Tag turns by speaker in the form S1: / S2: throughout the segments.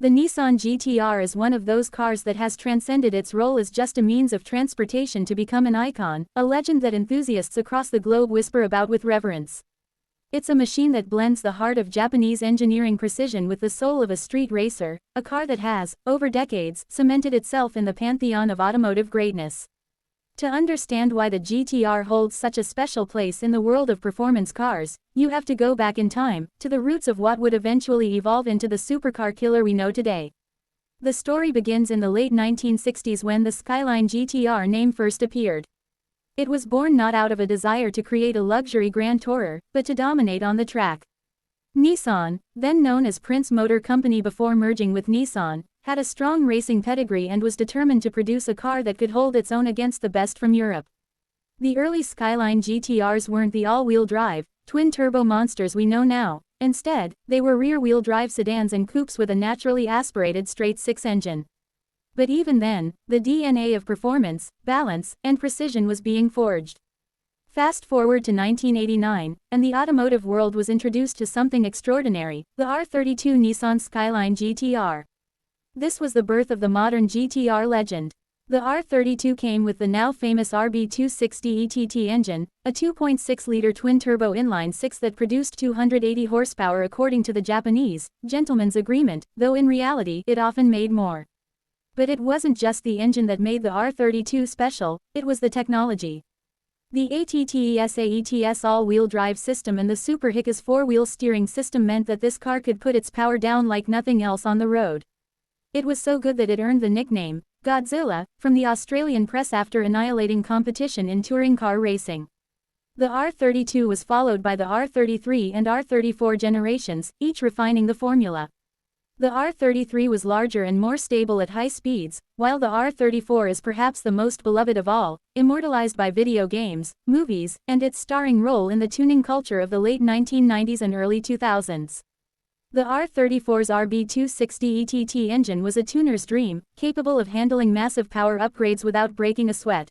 S1: The Nissan GT-R is one of those cars that has transcended its role as just a means of transportation to become an icon, a legend that enthusiasts across the globe whisper about with reverence. It's a machine that blends the heart of Japanese engineering precision with the soul of a street racer, a car that has, over decades, cemented itself in the pantheon of automotive greatness. To understand why the GT-R holds such a special place in the world of performance cars, you have to go back in time, to the roots of what would eventually evolve into the supercar killer we know today. The story begins in the late 1960s when the Skyline GT-R name first appeared. It was born not out of a desire to create a luxury grand tourer, but to dominate on the track. Nissan, then known as Prince Motor Company before merging with Nissan, had a strong racing pedigree and was determined to produce a car that could hold its own against the best from Europe. The early Skyline GT-Rs weren't the all-wheel drive, twin-turbo monsters we know now. Instead, they were rear-wheel drive sedans and coupes with a naturally aspirated straight-six engine. But even then, the DNA of performance, balance, and precision was being forged. Fast forward to 1989, and the automotive world was introduced to something extraordinary, the R32 Nissan Skyline GT-R. This was the birth of the modern GT-R legend. The R32 came with the now famous RB260 ETT engine, a 2.6-liter twin-turbo inline-six that produced 280 horsepower according to the Japanese gentleman's agreement, though in reality it often made more. But it wasn't just the engine that made the R32 special, it was the technology. The ATTESAETS all-wheel drive system and the Super HICAS four-wheel steering system meant that this car could put its power down like nothing else on the road. It was so good that it earned the nickname, Godzilla, from the Australian press after annihilating competition in touring car racing. The R32 was followed by the R33 and R34 generations, each refining the formula. The R33 was larger and more stable at high speeds, while the R34 is perhaps the most beloved of all, immortalized by video games, movies, and its starring role in the tuning culture of the late 1990s and early 2000s. The R34's RB260 ETT engine was a tuner's dream, capable of handling massive power upgrades without breaking a sweat.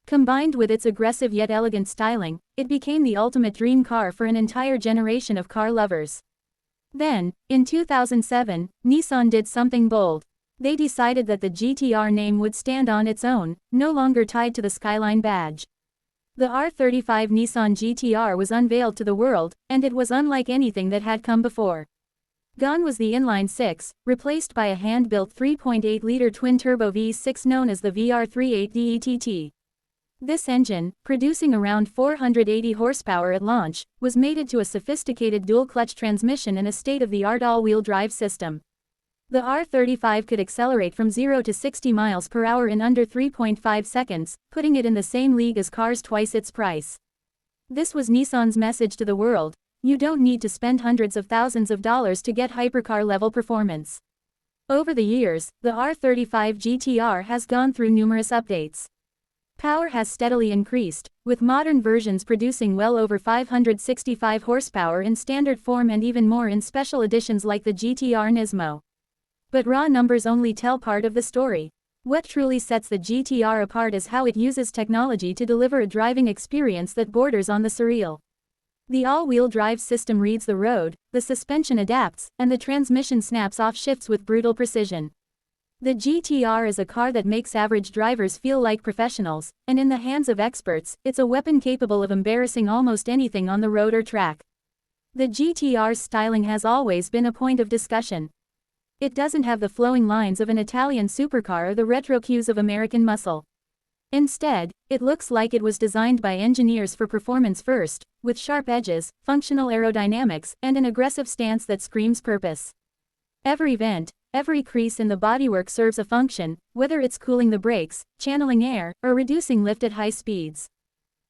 S1: Combined with its aggressive yet elegant styling, it became the ultimate dream car for an entire generation of car lovers. Then, in 2007, Nissan did something bold. They decided that the GT-R name would stand on its own, no longer tied to the Skyline badge. The R35 Nissan GT-R was unveiled to the world, and it was unlike anything that had come before. Gone was the inline-six, replaced by a hand-built 3.8-liter twin-turbo V6 known as the VR38 ETT. This engine, producing around 480 horsepower at launch, was mated to a sophisticated dual-clutch transmission and a state-of-the-art all-wheel drive system. The R35 could accelerate from 0 to 60 miles per hour in under 3.5 seconds, putting it in the same league as cars twice its price. This was Nissan's message to the world: you don't need to spend hundreds of thousands of dollars to get hypercar-level performance. Over the years, the R35 GT-R has gone through numerous updates. Power has steadily increased, with modern versions producing well over 565 horsepower in standard form and even more in special editions like the GT-R Nismo. But raw numbers only tell part of the story. What truly sets the GT-R apart is how it uses technology to deliver a driving experience that borders on the surreal. The all-wheel drive system reads the road, the suspension adapts, and the transmission snaps off shifts with brutal precision. The GT-R is a car that makes average drivers feel like professionals, and in the hands of experts, it's a weapon capable of embarrassing almost anything on the road or track. The GT-R's styling has always been a point of discussion. It doesn't have the flowing lines of an Italian supercar or the retro cues of American muscle. Instead, it looks like it was designed by engineers for performance first, with sharp edges, functional aerodynamics, and an aggressive stance that screams purpose. Every vent, every crease in the bodywork serves a function, whether it's cooling the brakes, channeling air, or reducing lift at high speeds.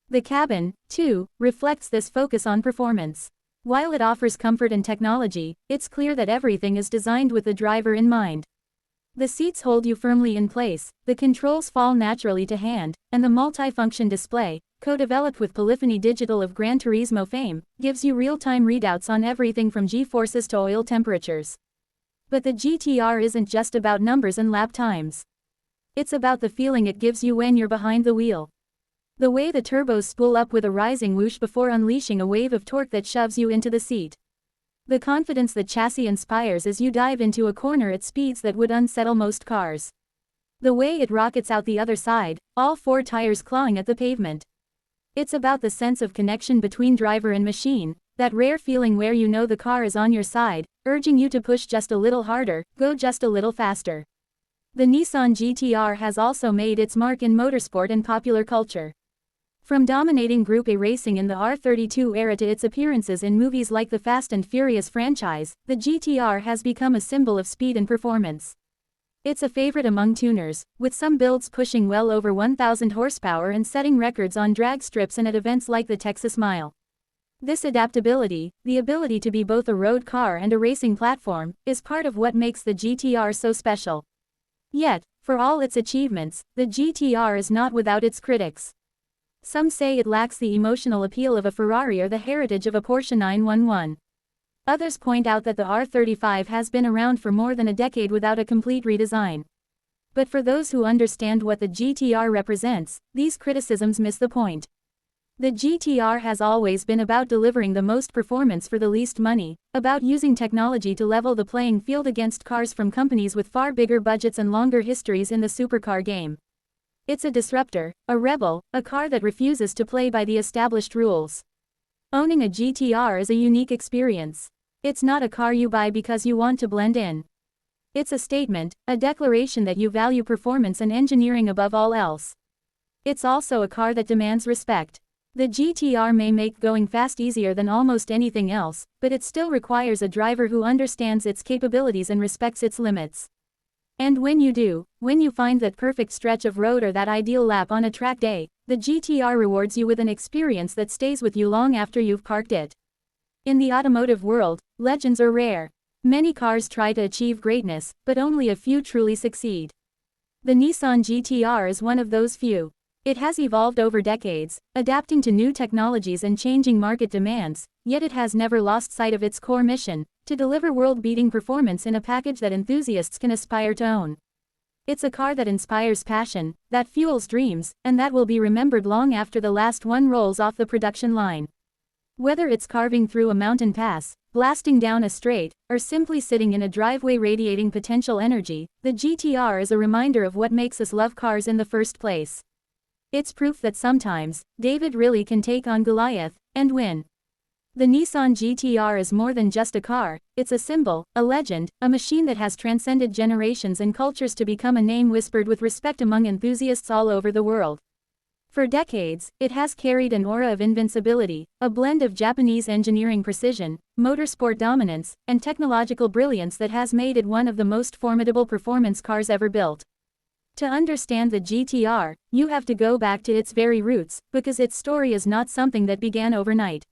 S1: The cabin, too, reflects this focus on performance. While it offers comfort and technology, it's clear that everything is designed with the driver in mind. The seats hold you firmly in place, the controls fall naturally to hand, and the multi-function display, co-developed with Polyphony Digital of Gran Turismo fame, gives you real-time readouts on everything from G-forces to oil temperatures. But the GT-R isn't just about numbers and lap times. It's about the feeling it gives you when you're behind the wheel. The way the turbos spool up with a rising whoosh before unleashing a wave of torque that shoves you into the seat. The confidence the chassis inspires as you dive into a corner at speeds that would unsettle most cars. The way it rockets out the other side, all four tires clawing at the pavement. It's about the sense of connection between driver and machine, that rare feeling where you know the car is on your side, urging you to push just a little harder, go just a little faster. The Nissan GT-R has also made its mark in motorsport and popular culture. From dominating Group A racing in the R32 era to its appearances in movies like the Fast and Furious franchise, the GT-R has become a symbol of speed and performance. It's a favorite among tuners, with some builds pushing well over 1,000 horsepower and setting records on drag strips and at events like the Texas Mile. This adaptability, the ability to be both a road car and a racing platform, is part of what makes the GT-R so special. Yet, for all its achievements, the GT-R is not without its critics. Some say it lacks the emotional appeal of a Ferrari or the heritage of a Porsche 911. Others point out that the R35 has been around for more than a decade without a complete redesign. But for those who understand what the GT-R represents, these criticisms miss the point. The GT-R has always been about delivering the most performance for the least money, about using technology to level the playing field against cars from companies with far bigger budgets and longer histories in the supercar game. It's a disruptor, a rebel, a car that refuses to play by the established rules. Owning a GT-R is a unique experience. It's not a car you buy because you want to blend in. It's a statement, a declaration that you value performance and engineering above all else. It's also a car that demands respect. The GT-R may make going fast easier than almost anything else, but it still requires a driver who understands its capabilities and respects its limits. And when you do, when you find that perfect stretch of road or that ideal lap on a track day, the GT-R rewards you with an experience that stays with you long after you've parked it. In the automotive world, legends are rare. Many cars try to achieve greatness, but only a few truly succeed. The Nissan GT-R is one of those few. It has evolved over decades, adapting to new technologies and changing market demands, yet it has never lost sight of its core mission, to deliver world-beating performance in a package that enthusiasts can aspire to own. It's a car that inspires passion, that fuels dreams, and that will be remembered long after the last one rolls off the production line. Whether it's carving through a mountain pass, blasting down a straight, or simply sitting in a driveway radiating potential energy, the GT-R is a reminder of what makes us love cars in the first place. It's proof that sometimes, David really can take on Goliath, and win. The Nissan GT-R is more than just a car, it's a symbol, a legend, a machine that has transcended generations and cultures to become a name whispered with respect among enthusiasts all over the world. For decades, it has carried an aura of invincibility, a blend of Japanese engineering precision, motorsport dominance, and technological brilliance that has made it one of the most formidable performance cars ever built. To understand the GT-R, you have to go back to its very roots, because its story is not something that began overnight.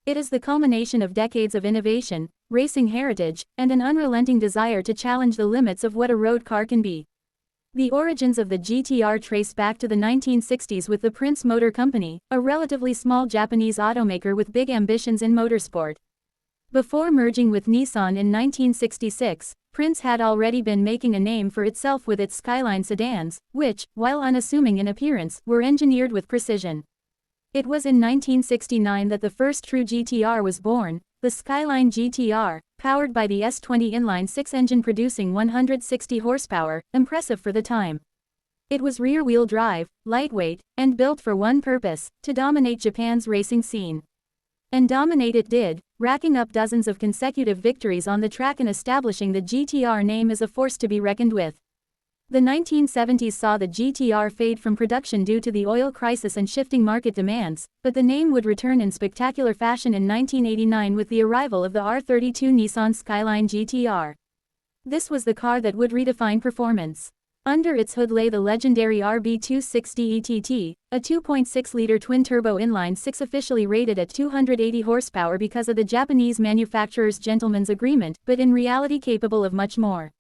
S1: It is the culmination of decades of innovation, racing heritage, and an unrelenting desire to challenge the limits of what a road car can be. The origins of the GT-R trace back to the 1960s with the Prince Motor Company, a relatively small Japanese automaker with big ambitions in motorsport. Before merging with Nissan in 1966, Prince had already been making a name for itself with its Skyline sedans, which, while unassuming in appearance, were engineered with precision. It was in 1969 that the first true GT-R was born, the Skyline GT-R, powered by the S20 inline-six engine producing 160 horsepower, impressive for the time. It was rear-wheel drive, lightweight, and built for one purpose, to dominate Japan's racing scene. And dominate it did, racking up dozens of consecutive victories on the track and establishing the GT-R name as a force to be reckoned with. The 1970s saw the GT-R fade from production due to the oil crisis and shifting market demands, but the name would return in spectacular fashion in 1989 with the arrival of the R32 Nissan Skyline GT-R. This was the car that would redefine performance. Under its hood lay the legendary RB260 ETT, a 2.6-liter twin-turbo inline-six officially rated at 280 horsepower because of the Japanese manufacturer's gentleman's agreement, but in reality capable of much more.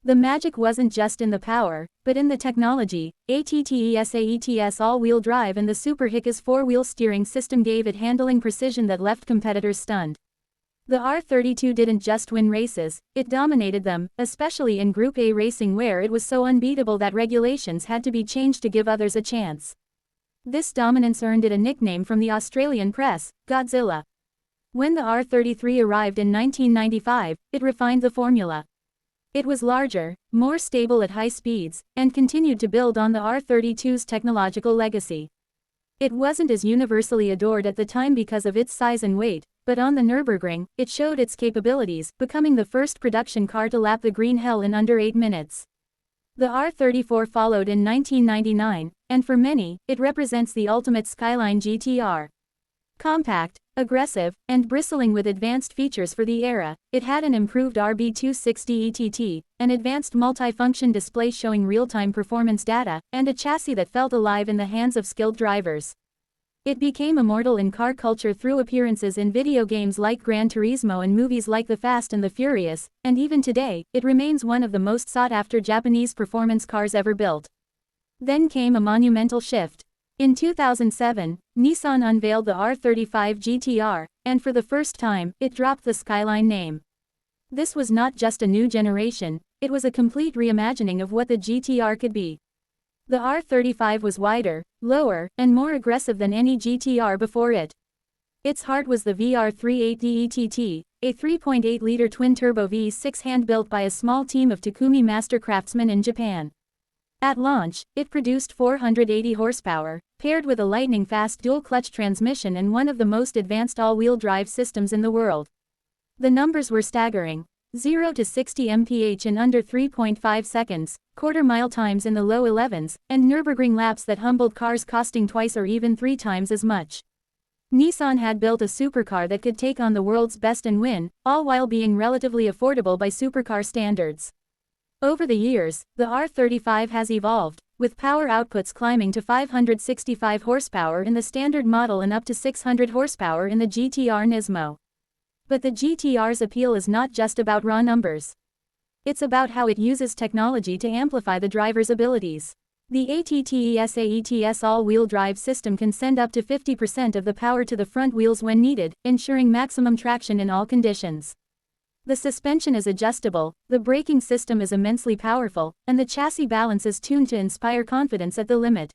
S1: The magic wasn't just in the power, but in the technology. ATTESAETS all-wheel drive and the Super Hickas four-wheel steering system gave it handling precision that left competitors stunned. The R32 didn't just win races, it dominated them, especially in Group A racing where it was so unbeatable that regulations had to be changed to give others a chance. This dominance earned it a nickname from the Australian press, Godzilla. When the R33 arrived in 1995, it refined the formula. It was larger, more stable at high speeds, and continued to build on the R32's technological legacy. It wasn't as universally adored at the time because of its size and weight, but on the Nürburgring, it showed its capabilities, becoming the first production car to lap the green hell in under 8 minutes. The R34 followed in 1999, and for many, it represents the ultimate skyline GTR. Compact, aggressive, and bristling with advanced features for the era, it had an improved RB260 ETT, an advanced multi-function display showing real-time performance data, and a chassis that felt alive in the hands of skilled drivers. It became immortal in car culture through appearances in video games like Gran Turismo and movies like The Fast and the Furious, and even today, it remains one of the most sought-after Japanese performance cars ever built. Then came a monumental shift. In 2007, Nissan unveiled the R35 GTR, and for the first time, it dropped the Skyline name. This was not just a new generation, it was a complete reimagining of what the GTR could be. The R35 was wider, lower, and more aggressive than any GTR before it. Its heart was the VR38 ETT, a 3.8-liter twin-turbo V6 hand-built by a small team of Takumi master craftsmen in Japan. At launch, it produced 480 horsepower, paired with a lightning-fast dual-clutch transmission and one of the most advanced all-wheel drive systems in the world. The numbers were staggering. 0 to 60 mph in under 3.5 seconds, quarter-mile times in the low 11s, and Nürburgring laps that humbled cars costing twice or even 3 times as much. Nissan had built a supercar that could take on the world's best and win, all while being relatively affordable by supercar standards. Over the years, the R35 has evolved, with power outputs climbing to 565 horsepower in the standard model and up to 600 horsepower in the GTR Nismo. But the GTR's appeal is not just about raw numbers. It's about how it uses technology to amplify the driver's abilities. The ATTESAETS all-wheel drive system can send up to 50% of the power to the front wheels when needed, ensuring maximum traction in all conditions. The suspension is adjustable, the braking system is immensely powerful, and the chassis balance is tuned to inspire confidence at the limit.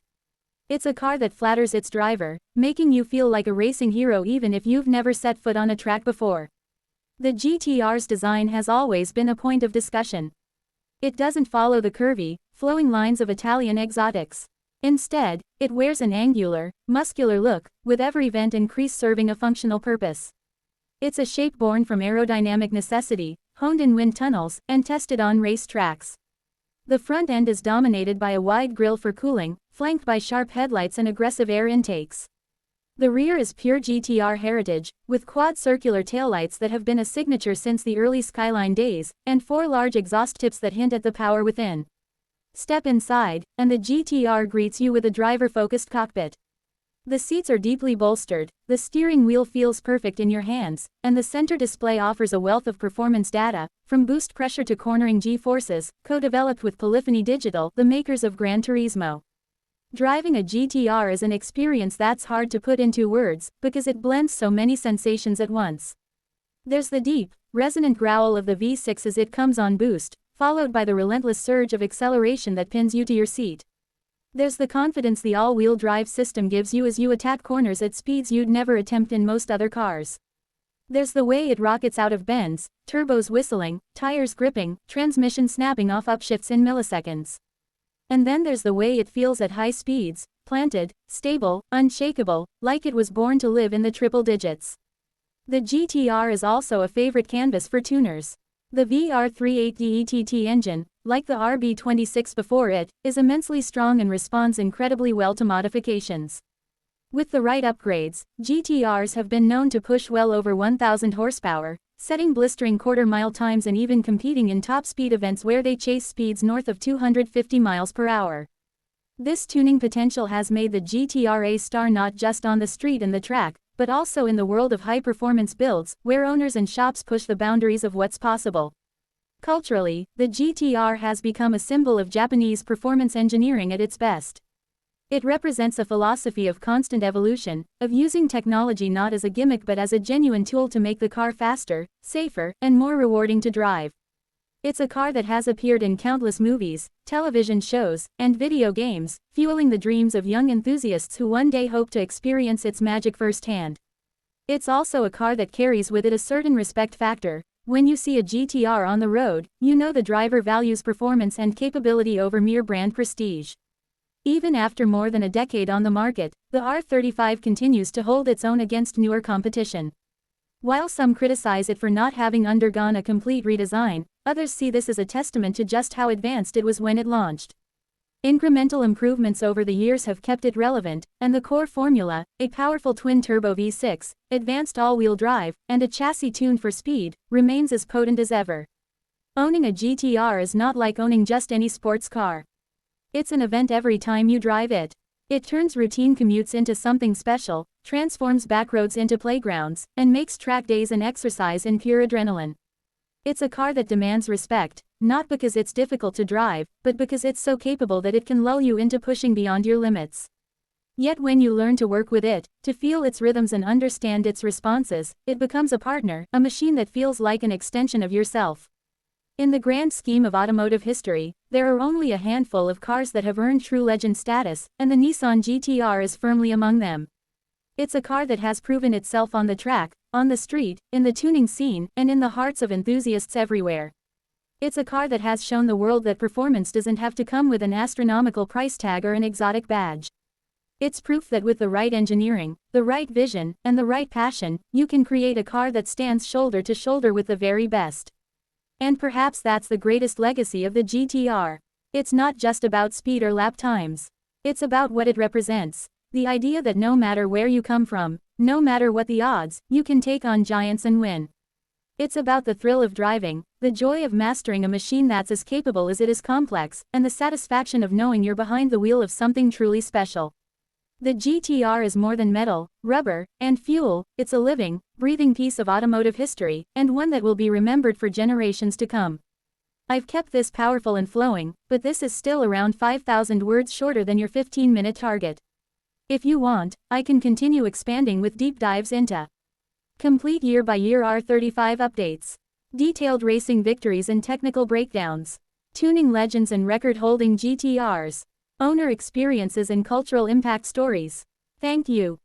S1: It's a car that flatters its driver, making you feel like a racing hero even if you've never set foot on a track before. The GTR's design has always been a point of discussion. It doesn't follow the curvy, flowing lines of Italian exotics. Instead, it wears an angular, muscular look, with every vent and crease serving a functional purpose. It's a shape born from aerodynamic necessity, honed in wind tunnels, and tested on race tracks. The front end is dominated by a wide grille for cooling, flanked by sharp headlights and aggressive air intakes. The rear is pure GTR heritage, with quad circular taillights that have been a signature since the early Skyline days, and 4 large exhaust tips that hint at the power within. Step inside, and the GTR greets you with a driver-focused cockpit. The seats are deeply bolstered, the steering wheel feels perfect in your hands, and the center display offers a wealth of performance data, from boost pressure to cornering G-forces, co-developed with Polyphony Digital, the makers of Gran Turismo. Driving a GTR is an experience that's hard to put into words, because it blends so many sensations at once. There's the deep, resonant growl of the V6 as it comes on boost, followed by the relentless surge of acceleration that pins you to your seat. There's the confidence the all-wheel drive system gives you as you attack corners at speeds you'd never attempt in most other cars. There's the way it rockets out of bends, turbos whistling, tires gripping, transmission snapping off upshifts in milliseconds. And then there's the way it feels at high speeds, planted, stable, unshakable, like it was born to live in the triple digits. The GTR is also a favorite canvas for tuners. The VR38 ETT engine, like the RB26 before it, is immensely strong and responds incredibly well to modifications. With the right upgrades, GTRs have been known to push well over 1,000 horsepower, setting blistering quarter-mile times and even competing in top-speed events where they chase speeds north of 250 miles per hour. This tuning potential has made the GTR a star not just on the street and the track, but also in the world of high-performance builds, where owners and shops push the boundaries of what's possible. Culturally, the GTR has become a symbol of Japanese performance engineering at its best. It represents a philosophy of constant evolution, of using technology not as a gimmick but as a genuine tool to make the car faster, safer, and more rewarding to drive. It's a car that has appeared in countless movies, television shows, and video games, fueling the dreams of young enthusiasts who one day hope to experience its magic firsthand. It's also a car that carries with it a certain respect factor. When you see a GTR on the road, you know the driver values performance and capability over mere brand prestige. Even after more than a decade on the market, the R35 continues to hold its own against newer competition. While some criticize it for not having undergone a complete redesign, others see this as a testament to just how advanced it was when it launched. Incremental improvements over the years have kept it relevant, and the core formula, a powerful twin-turbo V6, advanced all-wheel drive, and a chassis tuned for speed, remains as potent as ever. Owning a GTR is not like owning just any sports car. It's an event every time you drive it. It turns routine commutes into something special, transforms backroads into playgrounds, and makes track days an exercise in pure adrenaline. It's a car that demands respect, not because it's difficult to drive, but because it's so capable that it can lull you into pushing beyond your limits. Yet when you learn to work with it, to feel its rhythms and understand its responses, it becomes a partner, a machine that feels like an extension of yourself. In the grand scheme of automotive history, there are only a handful of cars that have earned true legend status, and the Nissan GTR is firmly among them. It's a car that has proven itself on the track, on the street, in the tuning scene, and in the hearts of enthusiasts everywhere. It's a car that has shown the world that performance doesn't have to come with an astronomical price tag or an exotic badge. It's proof that with the right engineering, the right vision, and the right passion, you can create a car that stands shoulder to shoulder with the very best. And perhaps that's the greatest legacy of the GTR. It's not just about speed or lap times. It's about what it represents. The idea that no matter where you come from, no matter what the odds, you can take on giants and win. It's about the thrill of driving, the joy of mastering a machine that's as capable as it is complex, and the satisfaction of knowing you're behind the wheel of something truly special. The GTR is more than metal, rubber, and fuel. It's a living, breathing piece of automotive history, and one that will be remembered for generations to come. I've kept this powerful and flowing, but this is still around 5,000 words shorter than your 15-minute target. If you want, I can continue expanding with deep dives into complete year-by-year R35 updates, detailed racing victories and technical breakdowns, tuning legends and record-holding GTRs, owner experiences and cultural impact stories. Thank you.